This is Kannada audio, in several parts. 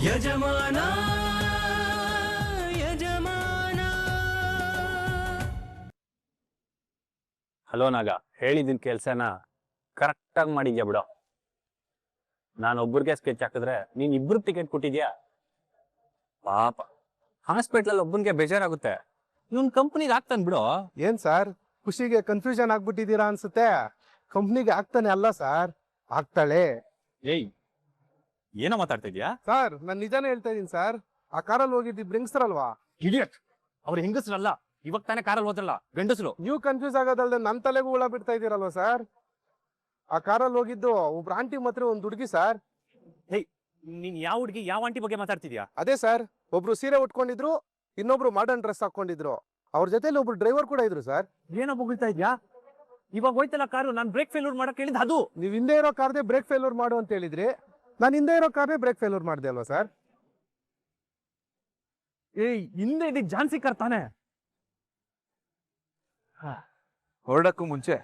ಯಜಮಾನ ಯಜಮಾನ. ಹಲೋ ನಾಗ, ಹೇಳಿದಿನ ಕೆಲ್ಸನ ಕರೆಕ್ಟಾಗಿ ಮಾಡಿದ್ಯಾ ಬಿಡೋ. ನಾನು ಒಬ್ಬರಿಗೆ ಸ್ಕೆಚ್ ಹಾಕಿದ್ರೆ ನೀನ್ ಇಬ್ರಿಗೆ ಟಿಕೆಟ್ ಕೊಟ್ಟಿದ್ಯಾ. ಪಾಪ ಹಾಸ್ಪಿಟ್ಲಲ್ಲಿ ಒಬ್ಬನಿಗೆ ಬೇಜಾರಾಗುತ್ತೆ, ಇವನ್ ಕಂಪ್ನಿಗೆ ಆಗ್ತಾನೆ ಬಿಡೋ. ಏನ್ ಸರ್ ಖುಷಿಗೆ ಕನ್ಫ್ಯೂಷನ್ ಆಗ್ಬಿಟ್ಟಿದ್ದೀರಾ ಅನ್ಸುತ್ತೆ. ಕಂಪ್ನಿಗೆ ಆಗ್ತಾನೆ ಅಲ್ಲ ಸರ್, ಆಗ್ತಾಳೆ. ಏಯ್, ಏನೋ ಮಾತಾಡ್ತಾ ಇದ್ಯಾ? ಸರ್ ನಾನು ನಿಜಾನೇ ಹೇಳ್ತಾ ಇದೀನಿ ಸರ್. ಆ ಕಾರಲ್ಲಿ ಹೋಗಿದ್ದು ಹೆಂಗಸ್ರಲ್ವಾ? ಇಡಿಯಟ್, ಅವ್ರು ಹೆಂಗಸ್ರಲ್ಲ, ಇವಾಗ ತಾನೇ ಕಾರಲ್ಲಿ ಹೋದ್ರಲ್ಲ ಗಂಡಸರು. ನೀವು ಕನ್ಫ್ಯೂಸ್ ಆಗೋದಲ್ದೆ ನನ್ನ ತಲೆಗೂ ಹುಳ ಬಿಡ್ತಾ ಇದೀರಲ್ವಾ ಸರ್. ಆ ಕಾರಲ್ಲಿ ಹೋಗಿದ್ದು ಒಬ್ರು ಆಂಟಿ ಮಾತ್ರ ಒಂದು ಹುಡುಗಿ ಸರ್. ಹೇಯ್, ನೀನ್ ಯಾವ ಹುಡುಗಿ ಯಾವ ಆಂಟಿ ಬಗ್ಗೆ ಮಾತಾಡ್ತಿದ್ಯಾ? ಅದೇ ಸರ್, ಒಬ್ರು ಸೀರೆ ಉಟ್ಕೊಂಡಿದ್ರು, ಇನ್ನೊಬ್ರು ಮಾಡರ್ನ್ ಡ್ರೆಸ್ ಹಾಕೊಂಡಿದ್ರು. ಅವ್ರ ಜೊತೆಲಿ ಒಬ್ರು ಡ್ರೈವರ್ ಕೂಡ ಇದ್ರು ಸರ್. ಏನೋ ಬೊಗಳ್ತಾ ಇದ್ಯಾ? ಇವಾಗ ಹೋಯ್ತಲ್ಲ ಕಾರು, ನಾನು ಬ್ರೇಕ್ ಫೇಲ್ಯೂರ್ ಮಾಡಕ್ ಹೇಳಿದ್ ಅದು. ನೀವು ಹಿಂದೆ ಇರೋ ಕಾರ್ದೇ ಬ್ರೇಕ್ ಫೇಲ್ಯೂರ್ ಮಾಡು ಅಂತ ಹೇಳಿದ್ರಿ, ನಾನು ಹಿಂದೆ ಇರೋ ಕಾರ್ನೇ ಬ್ರೇಕ್ ಫೇಲ್ಯೂರ್ ಮಾಡಿದೆ ಅಲ್ವಾ ಸರ್? ಏಯ್, ಹಿಂದೆ ಇದಕ್ಕೆ ಜಾನ್ಸಿ ಕಾರ್ ತಾನೆ. ಹೊರಡಕ್ಕೂ ಮುಂಚೆ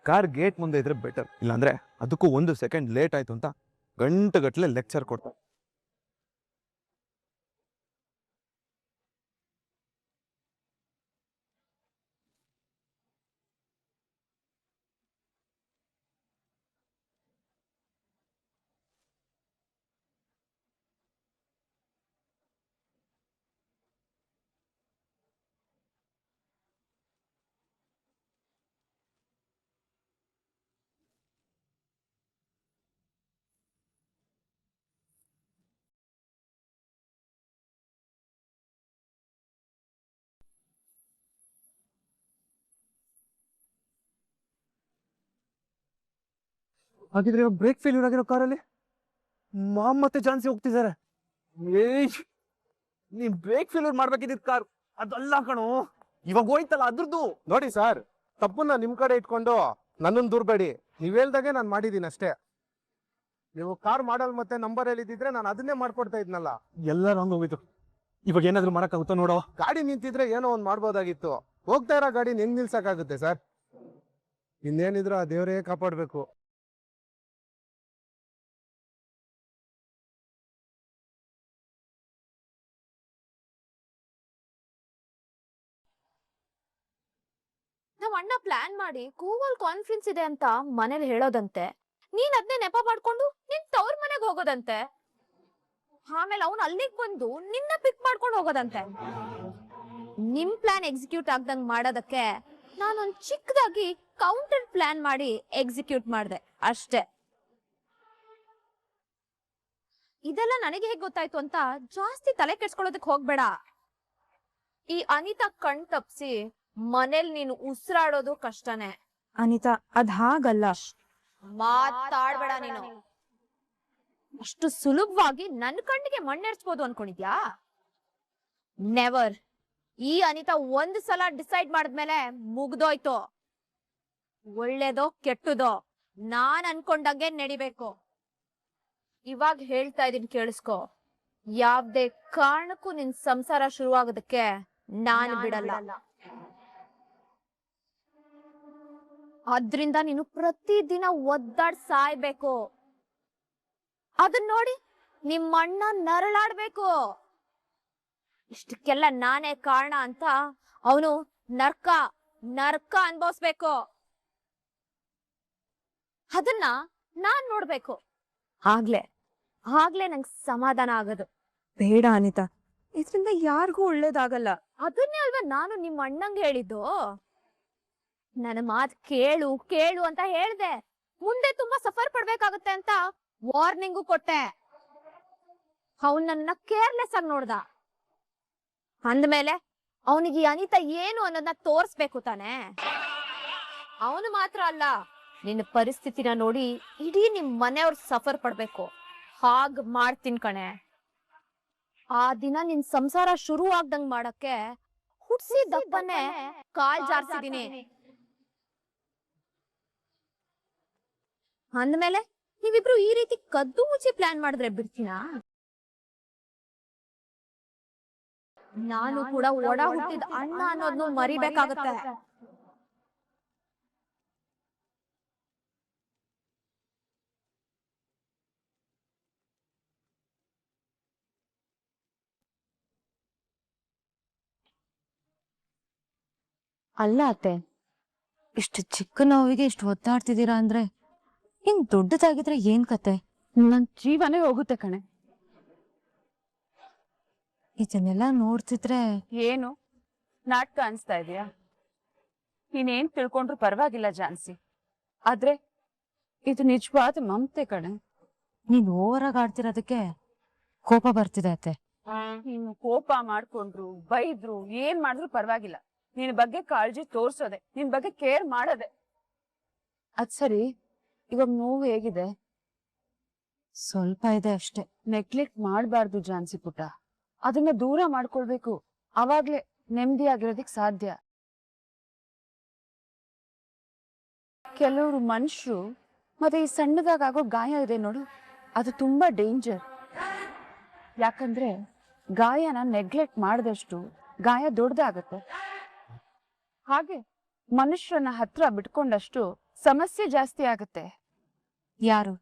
ಕಾರ್ ಗೇಟ್ ಮುಂದೆ ಇದ್ರೆ ಬೆಟರ್. ಇಲ್ಲಾಂದ್ರೆ ಅದಕ್ಕೂ 1 ಸೆಕೆಂಡ್ ಲೇಟ್ ಆಯ್ತು ಅಂತ ಗಂಟೆಗಟ್ಟಲೆ ಲೆಕ್ಚರ್ ಕೊಡ್ತಾರೆ. ಹಾಗಿದ್ರೆ ಬ್ರೇಕ್ ಫೇಲ್ಯೂರ್ ಆಗಿರೋ ಕಾರಲ್ಲಿ ಮಾಮ್ ಮತ್ತೆ ಜಾನ್ಸಿ ಹೋಗ್ತಿದ್ದಾರೆ. ಏಯ್, ನೀನ್ ಬ್ರೇಕ್ ಫೇಲ್ಯೂರ್ ಮಾಡ್ಬೇಕಿದ್ದ ಕಾರ್ ಅದಲ್ಲ ಕಣೋ, ಇವಾಗ ಹೋಯ್ತಲ್ಲ ಅದ್ರದ್ದು. ನೋಡಿ ಸರ್, ತಪ್ಪನ್ನ ನಿಮ್ ಕಡೆ ಇಟ್ಕೊಂಡು ನನ್ನನ್ನು ದೂರ್ಬೇಡಿ. ನೀವ್ ಹೇಳ್ದಾಗೆ ನಾನು ಮಾಡಿದೀನಿ ಅಷ್ಟೇ. ನೀವು ಕಾರ್ ಮಾಡಲ್ ಮತ್ತೆ ನಂಬರ್ ಹೇಳಿದ್ರೆ ನಾನು ಅದನ್ನೇ ಮಾಡ್ಕೊಡ್ತಾ ಇದ್ನಲ್ಲ. ಎಲ್ಲ ರಾಂಗ್ ಹೋಗಿತ್ತು. ಇವಾಗ ಏನಾದ್ರು ಮಾಡಕ್ಕಾಗುತ್ತೋ ನೋಡೋ. ಗಾಡಿ ನಿಂತಿದ್ರೆ ಏನೋ ಒಂದ್ ಮಾಡ್ಬೋದಾಗಿತ್ತು. ಹೋಗ್ತಾ ಇರೋ ಗಾಡಿ ಹೆಂಗ್ ನಿಲ್ಸಕ್ಕಾಗುತ್ತೆ ಸರ್? ಇನ್ನೇನಿದ್ರು ಆ ದೇವರೇ ಕಾಪಾಡ್ಬೇಕು. ನಾವ್ ಅಣ್ಣ ಪ್ಲಾನ್ ಮಾಡಿ ಕೂವಲ್ ಕಾನ್ಫರೆನ್ಸ್ ಇದೆ ಅಂತ ಮನೇಲಿ ಹೇಳೋದಂತೆ. ನೀನ್ ಅದನ್ನೇ ನೆಪ ಮಾಡ್ಕೊಂಡು ನಿನ್ ತವ್ರ ಮನೆಗೆ ಹೋಗೋದಂತೆ. ಆಮೇಲೆ ಅವ್ನು ಅಲ್ಲಿಗೆ ಬಂದು ನಿನ್ನ ಪಿಕ್ ಮಾಡ್ಕೊಂಡು ಹೋಗೋದಂತೆ. ನಿಮ್ ಪ್ಲಾನ್ ಎಕ್ಸಿಕ್ಯೂಟ್ ಆಗ್ದಂಗ್ ಮಾಡೋದಕ್ಕೆ ನಾನೊಂದ್ ಚಿಕ್ಕದಾಗಿ ಕೌಂಟರ್ ಪ್ಲಾನ್ ಮಾಡಿ ಎಕ್ಸಿಕ್ಯೂಟ್ ಮಾಡ್ದೆ ಅಷ್ಟೇ. ಇದೆಲ್ಲ ನನಗೆ ಹೇಗ್ ಗೊತ್ತಾಯ್ತು ಅಂತ ಜಾಸ್ತಿ ತಲೆ ಕೆಡ್ಸ್ಕೊಳ್ಳೋದಕ್ ಹೋಗ್ಬೇಡ. ಈ ಅನಿತಾ ಕಣ್ ತಪ್ಸಿ ಮನೇಲಿ ನೀನು ಉಸಿರಾಡೋದು ಕಷ್ಟನೇ. ಅನಿತಾ, ಅದ್ ಹಾಗಲ್ಲ. ಮಾತಾಡ್ಬೇಡ ನೀನು. ಅಷ್ಟು ಸುಲಭವಾಗಿ ನನ್ ಕಣ್ಣಿಗೆ ಮಣ್ಣೆರ್ಚ್ಬೋದು ಅನ್ಕೊಂಡಿದ್ಯಾ? ನೆವರ್. ಈ ಅನಿತಾ ಒಂದ್ ಸಲ ಡಿಸೈಡ್ ಮಾಡಿದ್ಮೇಲೆ ಮುಗ್ದೋಯ್ತು. ಒಳ್ಳೇದೋ ಕೆಟ್ಟದೋ ನಾನ್ ಅನ್ಕೊಂಡಂಗೆ ನಡಿಬೇಕು. ಇವಾಗ ಹೇಳ್ತಾ ಇದೀನಿ ಕೇಳಿಸ್ಕೊ, ಯಾವ್ದೇ ಕಾರಣಕ್ಕೂ ನಿನ್ ಸಂಸಾರ ಶುರುವಾಗೋದಕ್ಕೆ ನಾನು ಬಿಡಲ್ಲ. ಅದ್ರಿಂದ ನೀನು ಪ್ರತಿದಿನ ಒದ್ದಾಡ್ ಸಾಯ್ಬೇಕು. ಅದನ್ನ ನೋಡಿ ನಿಮ್ಮಣ್ಣ ನರಳಾಡ್ಬೇಕು. ಇಷ್ಟಕ್ಕೆಲ್ಲ ನಾನೇ ಕಾರಣ ಅಂತ ಅವನು ನರ್ಕ ನರ್ಕ ಅನ್ಭವಿಸ್ಬೇಕು. ಅದನ್ನ ನಾನ್ ನೋಡ್ಬೇಕು. ಆಗ್ಲೇ ನಂಗೆ ಸಮಾಧಾನ ಆಗೋದು. ಬೇಡ ಅನಿತಾ, ಇದ್ರಿಂದ ಯಾರಿಗೂ ಒಳ್ಳೇದಾಗಲ್ಲ. ಅದನ್ನೇ ಅಲ್ವಾ ನಾನು ನಿಮ್ಮ ಅಣ್ಣಂಗೆ ಹೇಳಿದ್ದು. ನನ್ನ ಮಾತ್ ಕೇಳು ಕೇಳು ಅಂತ ಹೇಳ್ದೆ. ಮುಂದೆ ತುಂಬಾ ಸಫರ್ ಪಡ್ಬೇಕಾಗುತ್ತೆ ಅಂತ ವಾರ್ನಿಂಗು ಕೊಟ್ಟೆ. ಅವನ್ ನನ್ನ ಕೇರ್ಲೆಸ್ ಆಗಿ ನೋಡ್ದ. ಅಂದ್ಮೇಲೆ ಅವನಿಗೆ ಅನಿತಾ ಏನು ಅನ್ನೋದನ್ನ ತೋರ್ಸ್ಬೇಕು ತಾನೆ. ಅವನು ಮಾತ್ರ ಅಲ್ಲ, ನಿನ್ನ ಪರಿಸ್ಥಿತಿನ ನೋಡಿ ಇಡೀ ನಿಮ್ ಮನೆಯವ್ರು ಸಫರ್ ಪಡ್ಬೇಕು. ಹಾಗ್ ಮಾಡ್ತೀನಿ ಕಣೆ. ಆ ದಿನ ನಿನ್ ಸಂಸಾರ ಶುರು ಆಗ್ದಂಗ್ ಮಾಡಕ್ಕೆ ಹುಡ್ಸಿ ದಪ್ಪನೆ ಕಾಲ್ ಜಾರ್ಸಿದೀನಿ. ಅಂದ್ಮೇಲೆ ನೀವಿಬ್ರು ಈ ರೀತಿ ಕದ್ದು ಮುಚ್ಚಿ ಪ್ಲಾನ್ ಮಾಡಿದ್ರೆ ಬಿಡ್ತೀನಾ? ನಾನು ಕೂಡ ಒಡ ಹುಟ್ಟಿದ ಅಣ್ಣ ಅನ್ನೋದ್ನು ಮರಿಬೇಕಾಗತ್ತೆ. ಅಲ್ಲ ಅತ್ತೆ, ಇಷ್ಟು ಚಿಕ್ಕ ನೋವಿಗೆ ಇಷ್ಟು ಒತ್ತಾಡ್ತಿದ್ದೀರಾ ಅಂದ್ರೆ ಹಿಂಗ್ ದೊಡ್ಡದಾಗಿದ್ರೆ ಏನ್ ಕತೆ? ನನ್ ಜೀವನೇ ಹೋಗುತ್ತೆ ಕಣೆ. ಇದನ್ನೆಲ್ಲ ನೋಡ್ತಿದ್ರೆ ಏನು ನಾಟಕ ಅನ್ಸ್ತಾ ಇದೆಯಾ? ನೀನೇನ್ ತಿಳ್ಕೊಂಡ್ರು ಪರವಾಗಿಲ್ಲ ಜಾನ್ಸಿ, ಆದ್ರೆ ಇದು ನಿಜವಾದ ಮಮತೆ ಕಣೆ. ನೀನ್ ಓವರಾಗಿ ಆಡ್ತಿರೋದಕ್ಕೆ ಕೋಪ ಬರ್ತಿದೆ ಅತ್ತೆ. ನೀನು ಕೋಪ ಮಾಡ್ಕೊಂಡ್ರು ಬೈದ್ರು ಏನ್ ಮಾಡಿದ್ರು ಪರವಾಗಿಲ್ಲ, ನಿನ್ ಬಗ್ಗೆ ಕಾಳಜಿ ತೋರ್ಸೋದೆ, ನಿನ್ ಬಗ್ಗೆ ಕೇರ್ ಮಾಡೋದೆ. ಅದ್ ಸರಿ, ಇವಾಗ ನೋವು ಹೇಗಿದೆ? ಸ್ವಲ್ಪ ಇದೆ ಅಷ್ಟೇ. ನೆಗ್ಲೆಕ್ಟ್ ಮಾಡಬಾರ್ದು ಜಾನ್ಸಿ ಪುಟ್ಟ, ಅದನ್ನ ದೂರ ಮಾಡ್ಕೊಳ್ಬೇಕು. ಅವಾಗ್ಲೇ ನೆಮ್ಮದಿಯಾಗಿರೋದಿಕ್ ಸಾಧ್ಯ. ಕೆಲವರು ಮನುಷ್ಯರು ಮತ್ತೆ ಈ ಸಣ್ಣದಾಗೋ ಗಾಯ ಇದೆ ನೋಡು, ಅದು ತುಂಬಾ ಡೇಂಜರ್. ಯಾಕಂದ್ರೆ ಗಾಯನ ನೆಗ್ಲೆಕ್ಟ್ ಮಾಡಿದಷ್ಟು ಗಾಯ ದೊಡ್ಡದಾಗತ್ತೆ. ಹಾಗೆ ಮನುಷ್ಯರನ್ನ ಹತ್ರ ಬಿಟ್ಕೊಂಡಷ್ಟು ಸಮಸ್ಯೆ ಜಾಸ್ತಿ ಆಗತ್ತೆ. ಯಾರು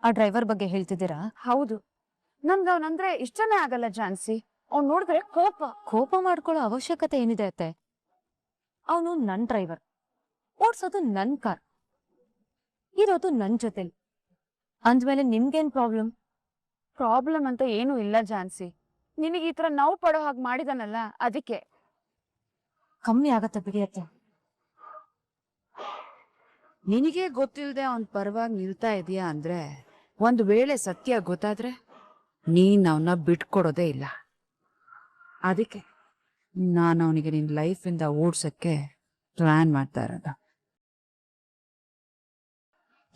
ಆ ಡ್ರೈವರ್ ಬಗ್ಗೆ ಹೇಳ್ತಿದ್ದೀರಾ? ಹೌದು, ನನ್ಗ ಅವನಂದ್ರೆ ಇಷ್ಟನೇ ಆಗಲ್ಲ ಜಾನ್ಸಿ. ಅವ್ನ್ ನೋಡಿದ್ರೆ ಕೋಪ ಮಾಡ್ಕೊಳ್ಳೋ ಅವಶ್ಯಕತೆ ಏನಿದೆ ಅತ್ತೆ? ಅವನು ನನ್ ಡ್ರೈವರ್, ಓಡ್ಸೋದು ನನ್ ಕಾರ್, ಇರೋದು ನನ್ ಜೊತೆಲಿ. ಅಂದ್ಮೇಲೆ ನಿಮ್ಗೇನ್ ಪ್ರಾಬ್ಲಮ್? ಪ್ರಾಬ್ಲಮ್ ಅಂತ ಏನೂ ಇಲ್ಲ ಜಾನ್ಸಿ. ನಿನಗೆ ಈ ತರ ನೋವು ಪಡೋ ಹಾಗೆ ಮಾಡಿದಾನಲ್ಲ, ಅದಕ್ಕೆ. ಕಮ್ಮಿ ಆಗತ್ತೆ ಬಿಡಿ ಅತ್ತೆ. ನಿನಗೆ ಗೊತ್ತಿಲ್ಲದೆ ಅವನ್ ಪರವಾಗಿ ನಿಲ್ತಾ ಇದೀಯಾ ಅಂದ್ರೆ, ಒಂದ್ ವೇಳೆ ಸತ್ಯ ಗೊತ್ತಾದ್ರೆ ನೀನ್ ಅವನ್ನ ಬಿಟ್ಕೊಡೋದೇ ಇಲ್ಲ. ಅದಕ್ಕೆ ನಾನು ಅವನಿಗೆ ನಿನ್ ಲೈಫಿಂದ ಓಡ್ಸಕ್ಕೆ ಪ್ಲಾನ್ ಮಾಡ್ತಾ ಇರೋದು.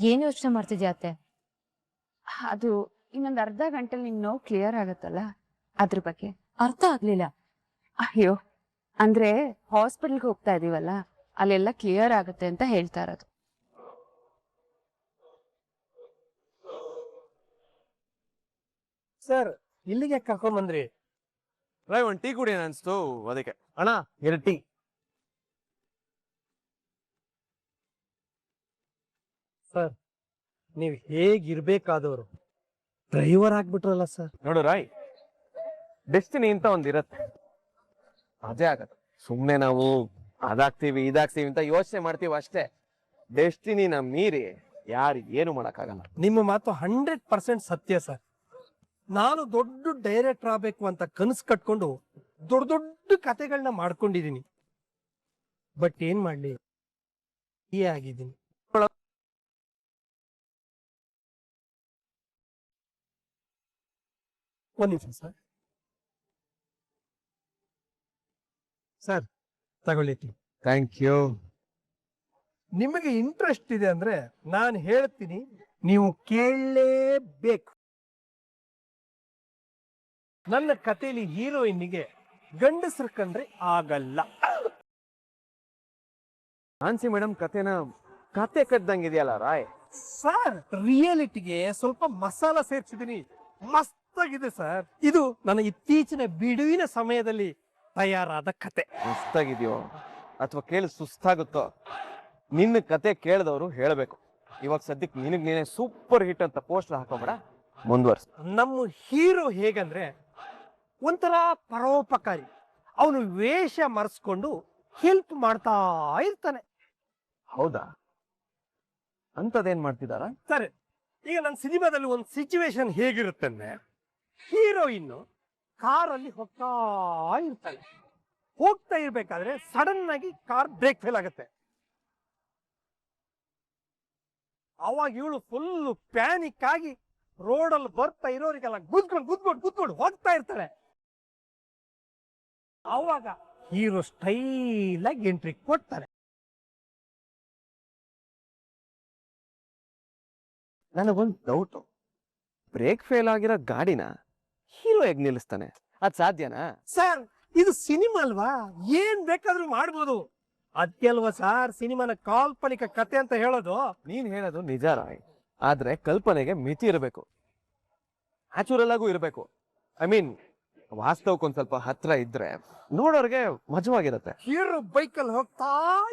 ಏನ್ ಯೋಚನೆ ಮಾಡ್ತಿದ್ಯಾ ಅತ್ತೆ? ಅದು ಇನ್ನೊಂದ್ ಅರ್ಧ ಗಂಟೆಲಿ ನಿನ್ ನೋವು ಕ್ಲಿಯರ್ ಆಗತ್ತಲ್ಲ, ಅದ್ರ ಬಗ್ಗೆ. ಅರ್ಥ ಆಗ್ಲಿಲ್ಲ. ಅಯ್ಯೋ, ಅಂದ್ರೆ ಹಾಸ್ಪಿಟಲ್ಗೆ ಹೋಗ್ತಾ ಇದೀವಲ್ಲ, ಅಲ್ಲೆಲ್ಲ ಕ್ಲಿಯರ್ ಆಗತ್ತೆ ಅಂತ ಹೇಳ್ತಾ ಇರೋದು. ಸರ್, ಇಲ್ಲಿಗೆ ಕರ್ಕೊಂಡ್ ಬಂದ್ರಿ? ರೈ ಒಂದ್ ಟೀ ಕುಡಿಯೋಣ ಅನ್ಸ್ತು, ಅದಕ್ಕೆ. ಅಣ್ಣ, 2 ಟೀ. ಸರ್, ನೀವ್ ಹೇಗಿರ್ಬೇಕಾದವರು ಡ್ರೈವರ್ ಆಗ್ಬಿಟ್ರಲ್ಲ ಸರ್. ನೋಡು ರಾಯ್, ಡೆಸ್ಟಿನಿ ಅಂತ ಒಂದಿರತ್ತೆ, ಅದೇ ಆಗತ್ತೆ. ಸುಮ್ನೆ ನಾವು ಅದಾಗ್ತೀವಿ ಇದಾಗ್ತೀವಿ ಅಂತ ಯೋಚನೆ ಮಾಡ್ತೀವಿ ಅಷ್ಟೇ. ಡೆಸ್ಟಿನಿನ ಮೀರಿ ಯಾರು ಏನು ಮಾಡಕ್ಕಾಗಲ್ಲ. ನಿಮ್ಮ ಮಾತು 100% ಸತ್ಯ ಸರ್. ನಾನು ದೊಡ್ಡ ಡೈರೆಕ್ಟರ್ ಆಗ್ಬೇಕು ಅಂತ ಕನಸು ಕಟ್ಕೊಂಡು ದೊಡ್ಡ ದೊಡ್ಡ ಕತೆಗಳನ್ನ ಮಾಡ್ಕೊಂಡಿದೀನಿ. ಬಟ್ ಏನ್ ಮಾಡ್ಲಿ, ಈ ಆಗಿದ್ದೀನಿ. ಒಂದ್ ನಿಮಿಷ ಸರ್. ಸರ್, ತಗೊಳ್ಳಿ ಟೀ. Thank you. ನಿಮಗೆ ಇಂಟ್ರೆಸ್ಟ್ ಇದೆ ಅಂದ್ರೆ ನಾನು ಹೇಳ್ತೀನಿ, ನೀವು ಕೇಳಲೇಬೇಕು. ನನ್ನ ಕಥೆಯಲ್ಲಿ ಹೀರೋಯಿನ್ಗೆ ಗಂಡಸರು ಕಂಡ್ರೆ ಆಗಲ್ಲ. ನಾನ್ಸಿ ಮೇಡಮ್ ಕತೆ ಕಟ್ದಂಗಿದೆಯಲ್ಲ ರಾಯ್. ಸರ್, ರಿಯಾಲಿಟಿಗೆ ಸ್ವಲ್ಪ ಮಸಾಲ ಸೇರ್ಸಿದೀನಿ. ಮಸ್ತಾಗಿದೆ ಸರ್. ಇದು ನನ್ನ ಇತ್ತೀಚಿನ ಬಿಡುವಿನ ಸಮಯದಲ್ಲಿ ತಯಾರಾದ ಕತೆ. ಮಸ್ತಾಗಿದೆಯೋ ಅಥವಾ ಕೇಳಿ ಸುಸ್ತಾಗುತ್ತೋ, ನಿನ್ನ ಕತೆ ಕೇಳಿದವರು ಹೇಳಬೇಕು. ಇವಾಗ ಸದ್ಯಕ್ಕೆ ನಿನಗ್ ನೀನೇ ಸೂಪರ್ ಹಿಟ್ ಅಂತ ಪೋಸ್ಟರ್ ಹಾಕೋಬೇಡ, ಮುಂದುವರ್ಸ. ನಮ್ಮ ಹೀರೋ ಹೇಗಂದ್ರೆ ಒಂಥರ ಪರೋಪಕಾರಿ. ಅವನು ವೇಷ ಮರೆಸ್ಕೊಂಡು ಹೆಲ್ಪ್ ಮಾಡ್ತಾ ಇರ್ತಾನೆ. ಹೌದಾ? ಅಂತದೇನ್ ಮಾಡ್ತಿದಾರ? ಸರಿ, ಈಗ ನನ್ನ ಸಿನಿಮಾದಲ್ಲಿ ಒಂದು ಸಿಚುವೇಶನ್ ಹೇಗಿರುತ್ತೆ ಅಂದ್ರೆ, ಹೀರೋಯಿನ್ ಕಾರಲ್ಲಿ ಹೋಗ್ತಾ ಇರ್ಬೇಕಾದ್ರೆ ಸಡನ್ ಆಗಿ ಕಾರ್ ಬ್ರೇಕ್ ಫೇಲ್ ಆಗುತ್ತೆ. ಅವಾಗ ಇವಳು ಫುಲ್ ಪ್ಯಾನಿಕ್ ಆಗಿ ರೋಡಲ್ಲಿ ಬರ್ತಾ ಇರೋರಿಗೆಲ್ಲ ಗುದ್ಕೊಂಡು ಹೋಗ್ತಾ ಇರ್ತಾಳೆ. ಅವಾಗ ಹೀರೋ ಸ್ಟೈಲ್ ಆಗಿ ಎಂಟ್ರಿ ಕೊಡ್ತಾರೆ. ನನಗೊಂದು ಡೌಟ್, ಬ್ರೇಕ್ ಫೇಲ್ ಆಗಿರೋ ಗಾಡಿನ ಹೀರೋ ಹೇಗ್ ನಿಲ್ಲಿಸ್ತಾನೆ? ಅದ್ ಸಾಧ್ಯನಾ? ಸರ್, ಇದು ಸಿನಿಮಾ ಅಲ್ವಾ, ಏನ್ ಬೇಕಾದ್ರೂ ಮಾಡ್ಬೋದು. ಅದಕ್ಕೆ ಅಲ್ವಾ ಸರ್ ಸಿನಿಮಾನ ಕಾಲ್ಪನಿಕ ಕತೆ ಅಂತ ಹೇಳೋದು. ನೀನ್ ಹೇಳೋದು ನಿಜ ರಾಯ್, ಆದ್ರೆ ಕಲ್ಪನೆಗೆ ಮಿತಿ ಇರಬೇಕು, ನ್ಯಾಚುರಲ್ ಆಗೂ ಇರಬೇಕು. ಐ ಮೀನ್, ವಾಸ್ತವಕ್ಕೊಂದ್ ಸ್ವಲ್ಪ ಹತ್ರ ಇದ್ರೆ ನೋಡೋರ್ಗೆ ಮಜವಾಗಿರತ್ತೆ. ಹೀರೋ ಬೈಕಲ್ಲಿ ಹೋಗ್ತಾ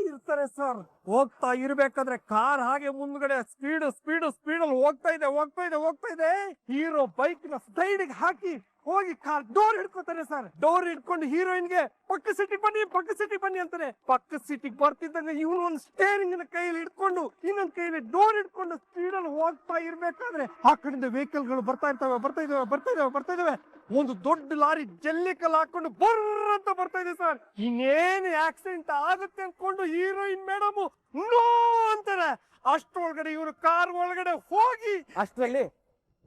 ಇರ್ತಾರೆ ಸರ್. ಹೋಗ್ತಾ ಇರ್ಬೇಕಾದ್ರೆ ಕಾರ್ ಹಾಗೆ ಮುಂದ್ಗಡೆ ಸ್ಪೀಡ್ ಅಲ್ಲಿ ಹೋಗ್ತಾ ಇದೆ. ಹೀರೋ ಬೈಕ್ ನ ಸೈಡ್ಗೆ ಹಾಕಿ ಹೋಗಿ ಕಾರ್ ಡೋರ್ ಹಿಡ್ಕೋತಾರೆ ಸರ್. ಡೋರ್ ಹಿಡ್ಕೊಂಡು ಹೀರೋಯಿನ್ಗೆ ಪಕ್ಕ ಸಿಟಿಗೆ ಬನ್ನಿ ಅಂತಾರೆ. ಪಕ್ಕ ಸಿಟಿಗೆ ಬರ್ತಿದ್ದಂಗೆ ಇವನು ಒಂದು ಸ್ಟೇರಿಂಗ್ ಕೈಯಲ್ಲಿ ಹಿಡ್ಕೊಂಡು ಇನ್ನೊಂದ್ ಕೈಯಲ್ಲಿ ಡೋರ್ ಹಿಡ್ಕೊಂಡು ಸ್ಪೀಡಲ್ಲಿ ಹೋಗ್ತಾ ಇರ್ಬೇಕಾದ್ರೆ ಆ ಕಡೆಯಿಂದ ವೆಹಿಕಲ್ ಗಳು ಬರ್ತಾ ಇದಾವೆ. ಒಂದು ದೊಡ್ಡ ಲಾರಿ ಜಲ್ಲಿಕಲ್ ಹಾಕೊಂಡು ಬರ್ರ ಅಂತ ಬರ್ತಾ ಇದೆ ಸರ್. ಇನ್ನೇನು ಆಕ್ಸಿಡೆಂಟ್ ಆಗುತ್ತೆ ಅನ್ಕೊಂಡು ಹೀರೋಯಿನ್ ಮೇಡಮ್ ನೋ ಅಂತಾರೆ. ಅಷ್ಟೊಳಗಡೆ ಇವರು ಕಾರ್ ಒಳಗಡೆ ಹೋಗಿ ಅಷ್ಟರಲ್ಲಿ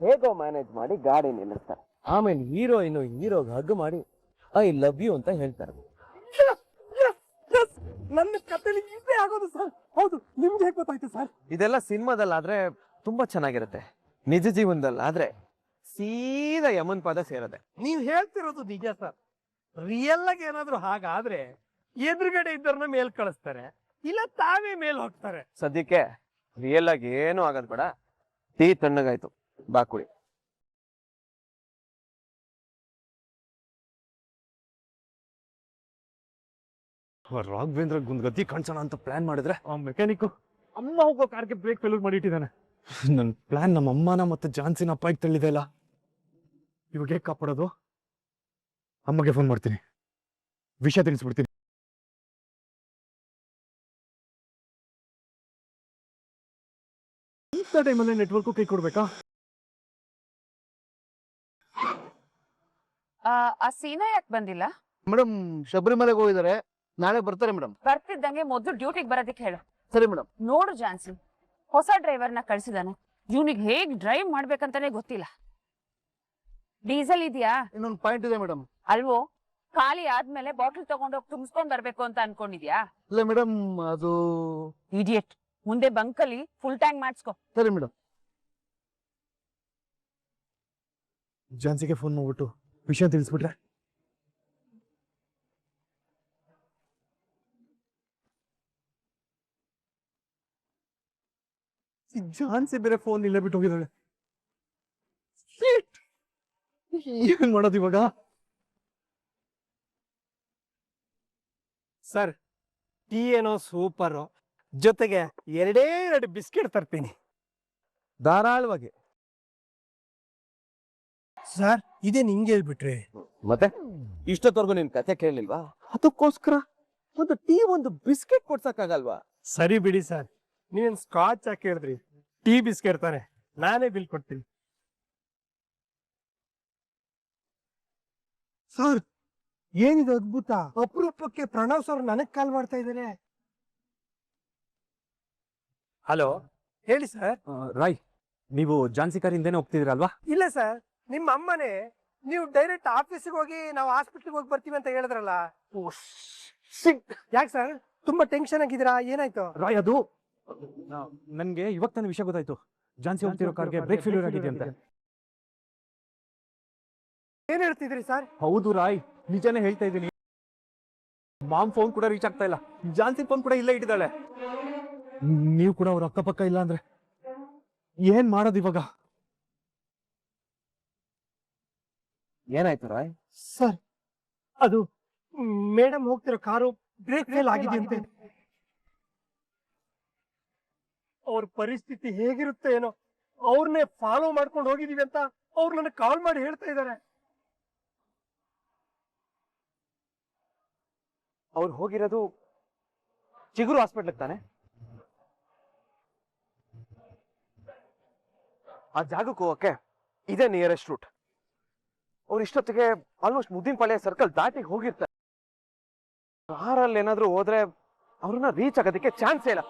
ಹೇಗೋ ಮ್ಯಾನೇಜ್ ಮಾಡಿ ಗಾಡಿ ನಿಲ್ಲಿಸ್ತಾರೆ. ಆಮೇಲೆ ಹೀರೋಗೆ ಹಗ್ ಮಾಡಿ ಐ ಲವ್ ಯು ಅಂತ ಹೇಳ್ತಾರೆ. ನನ್ನ ಕಥೆಲಿ ಇದೇ ಆಗೋದು ಸರ್. ಹೌದು, ನಿಮ್ಗೆ ಹೇಗೆ ಗೊತ್ತಾಯ್ತು ಸರ್? ಇದೆಲ್ಲ ಸಿನಿಮಾದಲ್ಲಾದ್ರೆ ತುಂಬಾ ಚೆನ್ನಾಗಿರುತ್ತೆ, ನಿಜ ಜೀವನದಲ್ಲಾದ್ರೆ ಸೀದಾ ಯಮನ್ ಪದ ಸೇರದೆ. ನೀವ್ ಹೇಳ್ತಿರೋದು ನಿಜ ಸರ್. ರಿಯಲ್ ಆಗಿ ಏನಾದ್ರು ಹಾಗಾದ್ರೆ ಎದುರುಗಡೆ ಇದ್ದವ್ರನ್ನ ಮೇಲ್ ಕಳಿಸ್ತಾರೆ, ಇಲ್ಲ ತಾವೇ ಮೇಲ್ ಹೋಗ್ತಾರೆ. ಸದ್ಯಕ್ಕೆ ರಿಯಲ್ ಆಗಿ ಏನು ಆಗದ್ ಬೇಡ. ಟೀ ತಣ್ಣಗಾಯ್ತು, ಬಾ ಕುಡಿ. ರಾಘವೇಂದ್ರ ಒಂದು ಗತಿ ಕಾಣಿಸೋಣ ಅಂತ ಪ್ಲಾನ್ ಮಾಡಿದ್ರೆ ಆ ಮೆಕ್ಯಾನಿಕ್ ಅಮ್ಮ ಹೋಗೋ ಕಾರ್ಗೆ ಬ್ರೇಕ್ ಫೇಲ್ಯೂರ್ ಮಾಡಿಟ್ಟಿದ್ದಾನೆ. ನನ್ನ ಪ್ಲಾನ್ ನಮ್ಮ ಅಮ್ಮನ ಮತ್ತೆ ಜಾನ್ಸಿನ ಅಪ್ಪಾಯಿಗೆ ತಳ್ಳಿದೆ ಇಲ್ಲ. ಇವಾಗ ಹೇಗೆ ಕಾಪಾಡೋದು? ಅಮ್ಮಗೆ ಫೋನ್ ಮಾಡ್ತೀನಿ, ವಿಷಯ ತಿಳಿಸ್ಬಿಡ್ತೀನಿ. ಇಂಥ ಟೈಮಲ್ಲಿ ನೆಟ್ವರ್ಕು ಕೈ ಕೊಡ್ಬೇಕಾ? ಆ ಸೀನಾ ಯಾಕೆ ಬಂದಿಲ್ಲ? ಮೇಡಮ್ ಶಬರಿಮಲೆಗೆ ಹೋಗಿದ್ದಾರೆ, ನಾಳೆ ಬರ್ತಾರೆ ಮೇಡಮ್. ಬರ್ತಿದ್ದಂಗೆ ಮೊದ್ಲು ಡ್ಯೂಟಿಗೆ ಬರೋದಕ್ಕೆ ಹೇಳು. ಸರಿ ಮೇಡಮ್. ನೋಡು ಜಾನ್ಸಿ, ಹೊಸ ಡ್ರೈವರ್ನ ಕಳ್ಸಿದಾನೆ. ಇವನಿಗೆ ಹೇಗ್ ಡ್ರೈವ್ ಮಾಡ್ಬೇಕಂತಾನೆ ಗೊತ್ತಿಲ್ಲ. ಡೀಸೆಲ್ ಇದೆಯಾ? ಇನ್ನೊಂದು ಪಾಯಿಂಟ್ ಇದೆ ಮೇಡಮ್. ಅಲ್ವೋ, ಖಾಲಿ ಆದ್ಮೇಲೆ ಬಾಟಲ್ ತಗೊಂಡೋಗಿ ತುಂಬಿಸ್ಕೊಂಡ್ ಬರ್ಬೇಕು ಅಂತ ಅನ್ಕೊಂಡಿದ್ಯಾ? ಇಲ್ಲ ಮೇಡಮ್, ಅದು ಇಡಿಯಟ್. ಮುಂದೆ ಬಂಕಲ್ಲಿ ಫುಲ್ ಟ್ಯಾಂಕ್ ಮಾಡಿಸ್ಕೊ. ಸರಿ ಮೇಡಮ್. ಜಾನ್ಸಿಗೆ ಫೋನ್ ಮಾಡ್ಬಿಟ್ಟು ವಿಷಯ ತಿಳಿಸ್ಬಿಟ್ರೆ ಜಾನ್ಸಿ ಬೇರೆ ಫೋನ್ ಇಲ್ಲೇ ಬಿಟ್ಟು ಹೋಗಿದ್ದಾಳೆ. ಏನ್ ಮಾಡೋದು ಇವಾಗ? ಸರ್, ಟೀ ಏನೋ ಸೂಪರ್, ಜೊತೆಗೆ 2 ಬಿಸ್ಕೆಟ್ ತರ್ತೀನಿ. ಧಾರಾಳವಾಗಿ. ಸರ್, ಇದೇ ನಿಮ್ಗೆ ಹೇಳ್ಬಿಟ್ರಿ. ಮತ್ತೆ ಇಷ್ಟೊತ್ತವರೆಗೂ ನಿನ್ ಕತೆ ಕೇಳಲಿಲ್ವಾ? ಅದಕ್ಕೋಸ್ಕರ ಒಂದು ಟೀ ಒಂದು ಬಿಸ್ಕೆಟ್ ಕೊಡ್ಸಕ್ಕಾಗಲ್ವಾ? ಸರಿ ಬಿಡಿ ಸರ್, ನೀವೇನ್ ಸ್ಕಾಚ್ ಹಾಕಿ ಹೇಳಿದ್ರಿ, ಟೀ ಬಿಸ್ಕೆಟ್ ತಾನೆ, ನಾನೇ ಬಿಲ್ ಕೊಡ್ತೀನಿ. ಸರ್, ಏನಿದೆ ಅದ್ಭುತ! ಅಪರೂಪಕ್ಕೆ ಪ್ರಣವ್ ಸರ್ ನನಗ್ ಕಾಲ್ ಮಾಡ್ತಾ ಇದ್ದಾರೆ. ಹಲೋ ಹೇಳಿ ಸರ್. ರಾಯ್, ನೀವು ಜಾನ್ಸಿ ಕಾರಿಂದೇನೆ ಹೋಗ್ತಿದ್ದೀರಲ್ವಾ? ಇಲ್ಲ ಸರ್, ನಿಮ್ಮ ಅಮ್ಮನೇ ನೀವು ಡೈರೆಕ್ಟ್ ಆಫೀಸಿಗೆ ಹೋಗಿ ನಾವು ಹಾಸ್ಪಿಟ್ಲಿಗೆ ಹೋಗಿ ಬರ್ತೀವಿ ಅಂತ ಹೇಳಿದ್ರಲ್ಲ. ಯಾಕೆ ಸರ್ ತುಂಬಾ ಟೆನ್ಷನ್ ಆಗಿದ್ದೀರಾ? ಏನಾಯ್ತು? ರಾಯ್, ಅದು ನನ್ಗೆ ಇವಾಗ ತಾನೇ ವಿಷಯ ಗೊತ್ತಾಯ್ತು. ಜಾನ್ಸಿ ಹೋಗ್ತಿರೋ ಕಾರ್ಗೆ ಬ್ರೇಕ್ ಫೇಲ್ಯೂರ್ ಆಗಿದೆ ಅಂತ. ಏನ್ ಹೇಳ್ತಿದ್ರಿ ಸರ್? ಹೌದು ರಾಯ್, ನಿಜಾನೇ ಹೇಳ್ತಾ ಇದ್ದೀನಿ. ಮಾಮ್ ಫೋನ್ ಕೂಡ ರೀಚ್ ಆಗ್ತಾ ಇಲ್ಲ, ಜಾನ್ಸಿ ಫೋನ್ ಕೂಡ ಇಲ್ಲೇ ಇಟ್ಟಿದ್ದಾಳೆ. ನೀವು ಕೂಡ ಅವ್ರ ಅಕ್ಕಪಕ್ಕ ಇಲ್ಲ ಅಂದ್ರೆ ಏನ್ ಮಾಡೋದು ಇವಾಗ? ಏನಾಯ್ತು ರಾಯ್? ಸರ್, ಅದು ಮೇಡಮ್ ಹೋಗ್ತಿರೋ ಕಾರು ಬ್ರೇಕ್ ಫೇಲ್ ಆಗಿದೆ ಅಂತೆ. ಅವ್ರ ಪರಿಸ್ಥಿತಿ ಹೇಗಿರುತ್ತೆ ಏನೋ, ಅವ್ರನ್ನೇ ಫಾಲೋ ಮಾಡ್ಕೊಂಡು ಹೋಗಿದೀವಿ ಅಂತ ಅವ್ರು ನನಗೆ ಕಾಲ್ ಮಾಡಿ ಹೇಳ್ತಾ ಇದ್ದಾರೆ. ಅವ್ರು ಹೋಗಿರೋದು ಚಿಗುರು ಹಾಸ್ಪಿಟ್ಲಿಗೆ ತಾನೆ? ಆ ಜಾಗಕ್ಕೆ ಹೋಗಕ್ಕೆ ಇದೇ ನಿಯರೆಸ್ಟ್ ರೂಟ್. ಅವ್ರು ಇಷ್ಟೊತ್ತಿಗೆ ಆಲ್ಮೋಸ್ಟ್ ಮುದ್ದಿನಪಾಳ್ಯ ಸರ್ಕಲ್ ದಾಟಿ ಹೋಗಿರ್ತಾರೆ. ಕಾರಲ್ಲಿ ಏನಾದ್ರು ಹೋದ್ರೆ ಅವ್ರನ್ನ ರೀಚ್ ಆಗೋದಕ್ಕೆ ಚಾನ್ಸ್ ಇಲ್ಲ.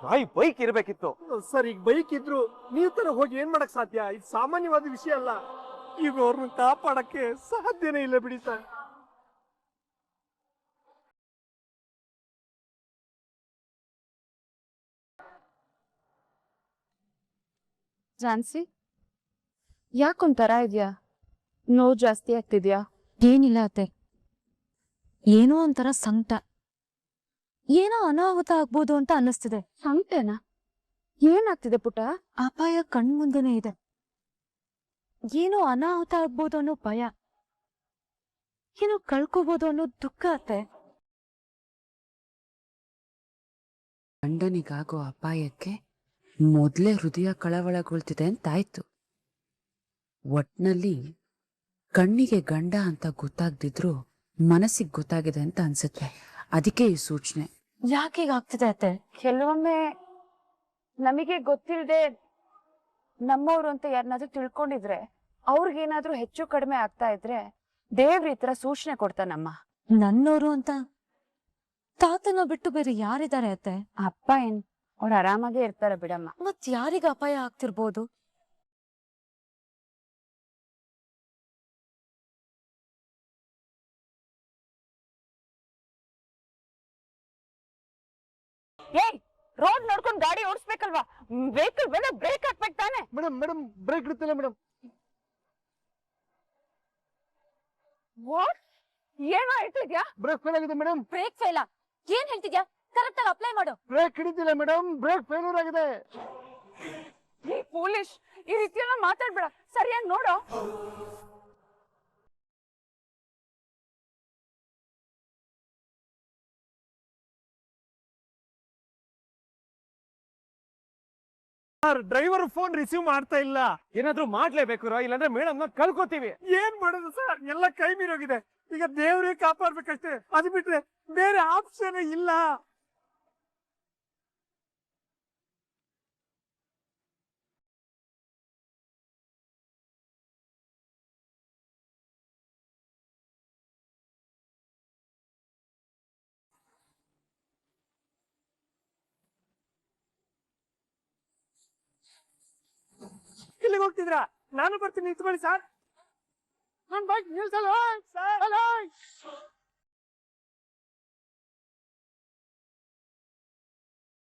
ರಾಯ್, ಬೈಕ್ ಇರ್ಬೇಕಿತ್ತು. ಸರ್, ಈಗ ಬೈಕ್ ಇದ್ರು ನೀವು ತರ ಹೋಗಿ ಏನ್ ಮಾಡಕ್ ಸಾಧ್ಯ? ಇದು ಸಾಮಾನ್ಯವಾದ ವಿಷಯ ಅಲ್ಲ. ಈಗ ಅವ್ರನ್ನ ಕಾಪಾಡಕ್ಕೆ ಸಾಧ್ಯನೇ ಇಲ್ಲ ಬಿಡಿ ಸರ್. ಜಾನ್ಸಿ, ಯಾಕೊಂಥರ ಇದ್ಯಾ? ನೋವು ಜಾಸ್ತಿ ಆಗ್ತಿದ್ಯಾ? ಏನಿಲ್ಲ ಅತ್ತೆ, ಏನೋ ಒಂಥರ ಸಂಕಟ, ಏನೋ ಅನಾಹುತ ಆಗ್ಬೋದು ಅಂತ ಅನ್ನಿಸ್ತಿದೆ. ಸಂಕಟನಾ? ಏನಾಗ್ತಿದೆ ಪುಟ? ಅಪಾಯ ಕಣ್ಮುಂದೆನೇ ಇದೆ. ಏನೋ ಅನಾಹುತ ಆಗ್ಬೋದು ಅನ್ನೋ ಭಯ, ಏನೋ ಕಳ್ಕೋಬಹುದು ಅನ್ನೋ ದುಃಖ ಅತ್ತೆ. ಗಂಡನಿಗಾಗೋ ಅಪಾಯಕ್ಕೆ ಮೊದ್ಲೇ ಹೃದಯ ಕಳವಳಗೊಳ್ತಿದೆ ಅಂತಾಯ್ತು. ಒಟ್ನಲ್ಲಿ ಕಣ್ಣಿಗೆ ಗಂಡ ಅಂತ ಗೊತ್ತಾಗ್ದಿದ್ರು ಮನಸ್ಸಿಗೆ ಗೊತ್ತಾಗಿದೆ ಅಂತ ಅನ್ಸುತ್ತೆ. ಅದಕ್ಕೆ ಈ ಸೂಚನೆ. ಯಾಕೆ ಹೀಗಾಗ್ತಿದೆ ಅತ್ತೆ? ಕೆಲವೊಮ್ಮೆ ನಮಗೆ ಗೊತ್ತಿಲ್ಲದೆ ನಮ್ಮವ್ರು ಅಂತ ಯಾರನ್ನಾದ್ರೂ ತಿಳ್ಕೊಂಡಿದ್ರೆ ಅವ್ರಿಗೇನಾದ್ರೂ ಹೆಚ್ಚು ಕಡಿಮೆ ಆಗ್ತಾ ಇದ್ರೆ ದೇವ್ರ ಈ ತರ ಸೂಚನೆ ಕೊಡ್ತಾನಮ್ಮ. ನನ್ನೋರು ಅಂತ ತಾತನ ಬಿಟ್ಟು ಬೇರೆ ಯಾರಿದ್ದಾರೆ ಅತ್ತೆ? ಅಪ್ಪ ಏನ್, ಅವ್ರು ಆರಾಮಾಗೇ ಇರ್ತಾರೆ ಬಿಡಮ್ಮ. ಮತ್ ಯಾರಿಗ ಅಪಾಯ ಆಗ್ತಿರ್ಬೋದು? ಏಯ್, ರೋಡ್ ನೋಡ್ಕೊಂಡು ಗಾಡಿ ಓಡಿಸ್ಬೇಕಲ್ವಾ? ವೆಹಿಕಲ್ ಬೇಡ, ಬ್ರೇಕ್ ಹಾಕ್ಬೇಕು ತಾನೆ. ಮೇಡಮ್ ಬ್ರೇಕ್ ಇಡ್ತಿಲ್ಲ ಮೇಡಮ್. ವಾಟ್? ಏನೋ ಹೇಳ್ತಿದ್ಯಾ? ಬ್ರೇಕ್ ಫೇಲ್ ಆಗಿದೆ ಮೇಡಮ್. Brake fail? ಏನ್ ಹೇಳ್ತಿದ್ಯಾ? ಕರೆಕ್ಟ್ ಆಗಿ ಅಪ್ಲೈ ಮಾಡು. ಬ್ರೇಕ್ ಹಿಡಿತಿಲ್ಲ ಮೇಡಮ್, ಬ್ರೇಕ್ ಫೇಲ್ಯೂರ್ ಆಗಿದೆ. ಫೂಲಿಶ್, ಈ ರೀತಿಯೆಲ್ಲ ಮಾತಾಡ್ಬೇಡ, ಸರಿಯಾಗಿ ನೋಡು. ಡ್ರೈವರ್ ಫೋನ್ ರಿಸೀವ್ ಮಾಡ್ತಾ ಇಲ್ಲ. ಏನಾದ್ರೂ ಮಾಡ್ಲೇಬೇಕು, ಇಲ್ಲಾಂದ್ರೆ ಮೇಡಮ್ ಕಳ್ಕೊತೀವಿ. ಏನ್ ಮಾಡೋದು ಸರ್, ಎಲ್ಲ ಕೈ ಮೀರೋಗಿದೆ. ಈಗ ದೇವ್ರೇ ಕಾಪಾಡ್ಬೇಕಷ್ಟೇ, ಅದು ಬಿಟ್ರೆ ಬೇರೆ ಆಪ್ಷನ್ ಇಲ್ಲ. ಇಲ್ಲಿಗೆ ಹೋಗ್ತಿದ್ರಾ? ನಾನು ಬರ್ತೀನಿ, ನಿಂತ್ಕೊಳ್ಳಿ ಸರ್. ನನ್ ಬೈಕ್ ನಿಲ್ಸಲ್ಲ ಸರ್.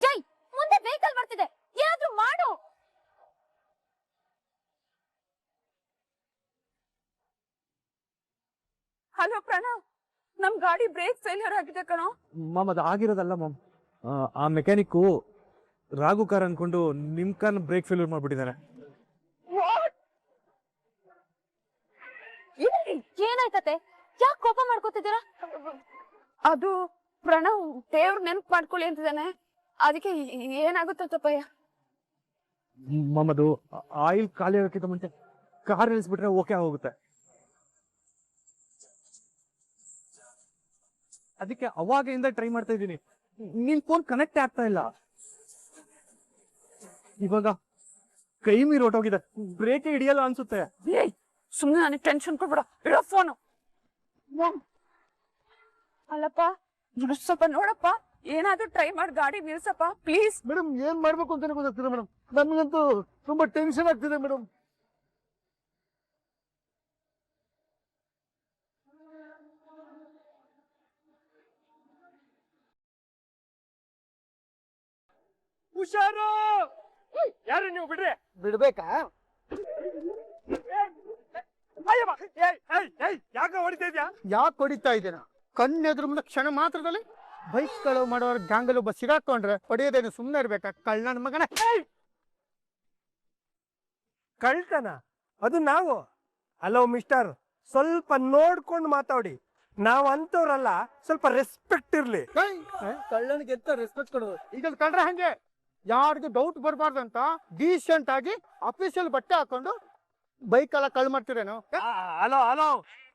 ಜೈ, ಮುಂದೆ ವೆಹಿಕಲ್ ಬರ್ತಿದೆ, ಏನಾದ್ರೂ ಮಾಡು. ಹಲೋ ಪ್ರಣವ್, ನಮ್ ಗಾಡಿ ಬ್ರೇಕ್ ಫೇಲ್ಯೂರ್ ಆಗಿದೆ ಕಣೋ. ಮಾಮ್ ಅದು ಆಗಿರೋದಲ್ಲ ಮಾಮ್. ಆ ಮೆಕ್ಯಾನಿಕ್ಕು ರಾಘು ಕಾರ್ ಅನ್ಕೊಂಡು ನಿಮ್ ಕಾರ್ನ ಬ್ರೇಕ್ ಫೇಲ್ಯೂರ್ ಮಾಡ್ಬಿಟ್ಟಿದ್ದಾರೆ. ಏನಾಯ್ತತೆ? ಯಾಕೆ ಕೋಪ ಮಾಡ್ಕೋತಿದ್ದೀರಾ? ಅದು ಪ್ರಣವ್ ದೇವ್ರ ನೆನಪು ಮಾಡ್ಕೊಳ್ಳಿ ಅಂತಿದ್ದಾನೆ, ಅದಕ್ಕೆ ಏನಾಗುತ್ತೋ ತಪ್ಪಯ್ಯ. ಮಾಮ್ ಅದು ಆಯಿಲ್ ಖಾಲಿ ಆಗೋಕ್ಕಿಂತ ಮುಂಚೆ ಕಾರ್ ಇಳಿಸ್ಬಿಟ್ರೆ ಓಕೆ ಆಗೋಗುತ್ತೆ. ಅದಕ್ಕೆ ಅವಾಗಿಂದ ಟ್ರೈ ಮಾಡ್ತಾ ಇದ್ದೀನಿ. ನಿನ್ ಫೋನ್ ಕನೆಕ್ಟ್ ಆಗ್ತಾ ಇಲ್ಲ. ಇವಾಗ ಕೈ ಮೀರಿ ಹೊಟ್ಟೋಗಿದೆ, ಬ್ರೇಕ್ ಹಿಡಿಯಲ್ಲ ಅನ್ಸುತ್ತೆ. ಏಯ್, ಸುಮ್ನೆ ನನಗೆ ಟೆನ್ಷನ್ ಕೊಡ್ಬೇಡ, ಇಡೋ ಫೋನು. ಅಲ್ಲಪ್ಪ, ಸ್ವಲ್ಪ ನೋಡಪ್ಪ, ಏನಾದ್ರೂ ಟ್ರೈ ಮಾಡಿ ಗಾಡಿ ನಿಲ್ಸಪ್ಪ ಪ್ಲೀಸ್. ಮೇಡಮ್ ಏನ್ ಮಾಡ್ಬೇಕು ಅಂತಾನೆ ಗೊತ್ತಾಗ್ತಿಲ್ಲ ಮೇಡಮ್. ನನ್ಗಂತೂ ತುಂಬಾ ಟೆನ್ಷನ್ ಆಗ್ತಿದೆ ಮೇಡಮ್. ಹುಷಾರು. ಯಾರು ನೀವು? ಬಿಡ್ರಿ. ಬಿಡ್ಬೇಕಾ? ಯಾಕೆ ಹೊಡಿತಾ ಇದ್ಯಾ? ಯಾಕೆ ಹೊಡಿತಾ ಇದ್ದೇನ? ಕಣ್ಣೆದ್ರು ಮುಂದೆ ಕ್ಷಣ ಮಾತ್ರದಲ್ಲಿ ಬೈಕ್ ಕಳವು ಮಾಡೋರ್ ಗ್ಯಾಂಗಲ್ ಒಬ್ಬ ಸಿಗಾಕೊಂಡ್ರೆ ಹೊಡೆಯೋದೇನು ಸುಮ್ಮನೆ ಇರ್ಬೇಕಾ? ಕಳ್ಳ ಮಗನ. ಕಳ್ತನ ಅದು ನಾವು. ಹಲೋ ಮಿಸ್ಟರ್, ಸ್ವಲ್ಪ ನೋಡ್ಕೊಂಡು ಮಾತಾಡಿ. ನಾವ್ ಅಂತವ್ರಲ್ಲ, ಸ್ವಲ್ಪ ರೆಸ್ಪೆಕ್ಟ್ ಇರ್ಲಿ. ಕಳ್ಳನಿಗೆ ಎಂತ ರೆಸ್ಪೆಕ್ಟ್ ಕೊಡೋದು? ಈಗ ಕಂಡ್ರೆ ಹಂಗೆ ಯಾರಿಗೂ ಡೌಟ್ ಬರಬಾರ್ದಂತ ಡೀಸೆಂಟ್ ಆಗಿ ಅಫಿಷಿಯಲ್ ಬಟ್ಟೆ ಹಾಕೊಂಡು ಬೈಕ್ ಎಲ್ಲ ಕಳ್ ಮಾಡ್ತೀರೇನು? ಹಲೋ ಹಲೋ,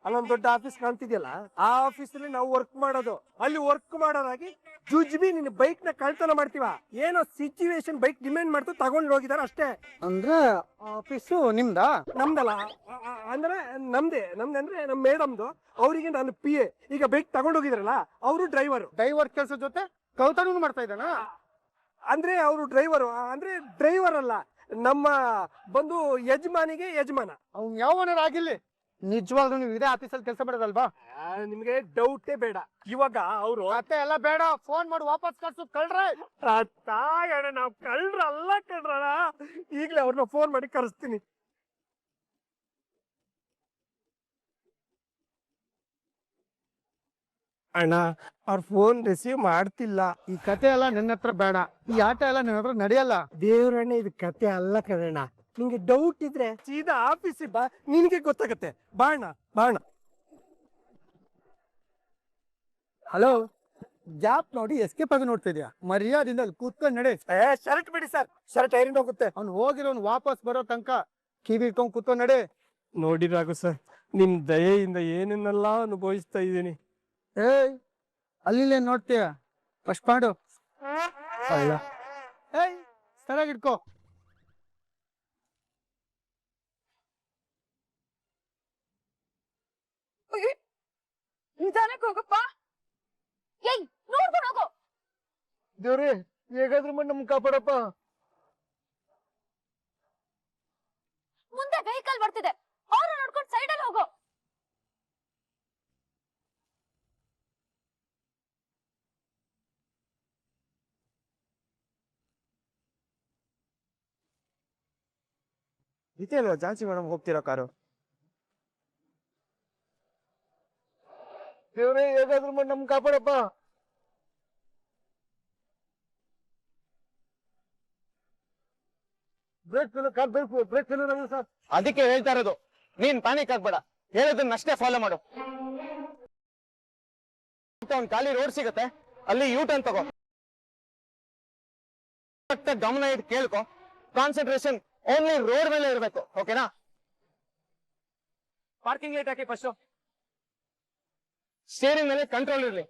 ಅಲ್ಲೊಂದ್ ದೊಡ್ಡ ಆಫೀಸ್ ಕಾಣ್ತಿದ್ಯಲ್ಲ, ಆ ಆಫೀಸ್ ಅಲ್ಲಿ ನಾವು ವರ್ಕ್ ಮಾಡೋದು. ಅಲ್ಲಿ ವರ್ಕ್ ಮಾಡೋರಾಗಿ ಜುಜ್ಬಿ ನಿನ್ ಬೈಕ್ ನ ಕಳ್ತನ ಮಾಡ್ತೀವ? ಏನೋ ಸಿಚುವೇಶನ್ ಬೈಕ್ ಡಿಮ್ಯಾಂಡ್ ಮಾಡ್ತು, ತಗೊಂಡ್ ಹೋಗಿದಾರ ಅಷ್ಟೇ. ಅಂದ್ರೆ ಆಫೀಸು ನಿಮ್ದಾ? ನಮ್ದಲ್ಲ, ಅಂದ್ರೆ ನಮ್ದೇ ಅಂದ್ರೆ ನಮ್ ಮೇಡಮ್ದು. ಅವರಿಗೆ ನಾನು PA. ಈಗ ಬೈಕ್ ತಗೊಂಡ್ ಹೋಗಿದ್ರಲ್ಲ, ಅವರು ಡ್ರೈವರ್ ಕೆಲಸ ಜೊತೆ ಕಳ್ತನೂ ಮಾಡ್ತಾ ಇದ್ದಾನ? ಅಂದ್ರೆ ಅವರು ಡ್ರೈವರ್ ಅಲ್ಲ, ನಮ್ಮ ಬಂದು ಯಜಮಾನಿಗೆ ಯಜಮಾನ. ಅವ್ನ್ ಯಾವನಾರ ಆಗಿರ್ಲಿ, ನಿಜವಾಗ್ಲೂ ನೀವು ಇದೇ ಆಫೀಸಲ್ಲಿ ಕೆಲಸ ಮಾಡೋದಲ್ವಾ? ನಿಮ್ಗೆ ಡೌಟೇ ಬೇಡ. ಇವಾಗ ಅವರು ಮತ್ತೆ ಎಲ್ಲ ಬೇಡ, ಫೋನ್ ಮಾಡಿ ವಾಪಸ್ ಕಳ್ಸು. ಕಳ್ರ ನಾವು ಕಳ್ರಲ್ಲ ಕಳ್ರಣ. ಈಗ್ಲೇ ಅವ್ರನ್ನ ಫೋನ್ ಮಾಡಿ ಕರೆಸ್ತೀನಿ. ಅಣ್ಣ, ಅವ್ರ ಫೋನ್ ರಿಸೀವ್ ಮಾಡ್ತಿಲ್ಲ. ಈ ಕತೆ ಎಲ್ಲ ನನ್ನ ಹತ್ರ ಬೇಡ, ಈ ಆಟ ಎಲ್ಲ ನನ್ನ ಹತ್ರ ನಡೆಯಲ್ಲ. ದೇವ್ರಣ್ಣ, ಇದು ಕತೆ ಅಲ್ಲ ಕಣಣ್ಣ. ನಿಂಗೆ ಡೌಟ್ ಇದ್ರೆ ಸೀದಾ ಆಫೀಸಿಗೆ ಬಾ, ನಿನಗೆ ಗೊತ್ತಾಗತ್ತೆ. ಬಾಣ ಬಾಣ. ಹಲೋ, ಜಾಪ್ ನೋಡಿ ಎಸ್ಕೇಪ್ ಆಗಿ ನೋಡ್ತಾ ಇದೀಯಾ? ಮರ್ಯಾದಿಂದ ಕೂತ್ಕೊಂಡು ನಡೆ. ಶರ್ಟ್ ಬಿಡಿ ಸರ್, ಶರ್ಟ್ ಐರನ್ ಹೋಗುತ್ತೆ. ಅವ್ನು ಹೋಗಿರೋನ್ ವಾಪಸ್ ಬರೋ ತನಕ ಕಿವಿ ಇಟ್ಕೊಂಡ್ ಕೂತ್ಕೊಂಡ್ ನಡೆ. ನೋಡಿ ರಾಘು ಸರ್, ನಿಮ್ ದಯೆಯಿಂದ ಏನನ್ನೆಲ್ಲ ಅನುಭವಿಸ್ತಾ ಇದ್ದೀನಿ. ಏಯ್ ಅಲ್ಲಿ ನೋಡ್ತೀಯ ಫಸ್ಟ್ ಮಾಡು. ಅಲ್ಲ ಏಯ್ ಸರಿಯಾಗಿ ಇಟ್ಕೋ. ನಿಧಾನಕ್ಕೆ ಹೋಗಪ್ಪ. ಏಯ್ ನೋಡ್ಕೊಂಡು ಹೋಗು. ದೇವ್ರಿ ಹೇಗಾದ್ರೂ ಮಾಡಿ ನಮ್ಗೆ ಕಾಪಾಡಪ್ಪ. ಮುಂದೆ ವೆಹಿಕಲ್ ಬರ್ತಿದೆ, ಅವ್ರ ನೋಡ್ಕೊಂಡು ಸೈಡಲ್ಲಿ ಹೋಗು. ಇದೇ ಅಲ್ವಾ ಝಾನ್ಸಿ ಮೇಡಮ್ ಹೋಗ್ತಿರೋ ಕಾರು? ದೇವ್ರಿ ಹೇಗಾದ್ರೂ ಮಾಡಿ ನಮ್ಗೆ ಕಾಪಾಡಪ್ಪ. Brake car brake sir. ಅದಕ್ಕೆ ಹೇಳ್ತಾ ಇರೋದು, ನೀನ್ ಪ್ಯಾನಿಕ್ ಆಗ್ಬೇಡ, ಹೇಳೋದನ್ನಷ್ಟೇ ಫಾಲೋ ಮಾಡು. ಒಂದ್ ಖಾಲಿ ರೋಡ್ ಸಿಗತ್ತೆ, ಅಲ್ಲಿ ಯೂ ಟರ್ನ್ ತಗೋ. ಗಮನ ಇಟ್ಟು ಕೇಳ್ಕೊ, ಕಾನ್ಸಂಟ್ರೇಷನ್ ಓನ್ಲಿ ರೋಡ್ ಮೇಲೆ ಇರ್ಬೇಕು, ಓಕೆನಾ? ಪಾರ್ಕಿಂಗ್ ಲೈಟ್ ಹಾಕಿ ಫಸ್ಟ್. ಸ್ಟೇರಿಂಗ್ ಮೇಲೆ ಕಂಟ್ರೋಲ್ ಇರ್ಲಿ.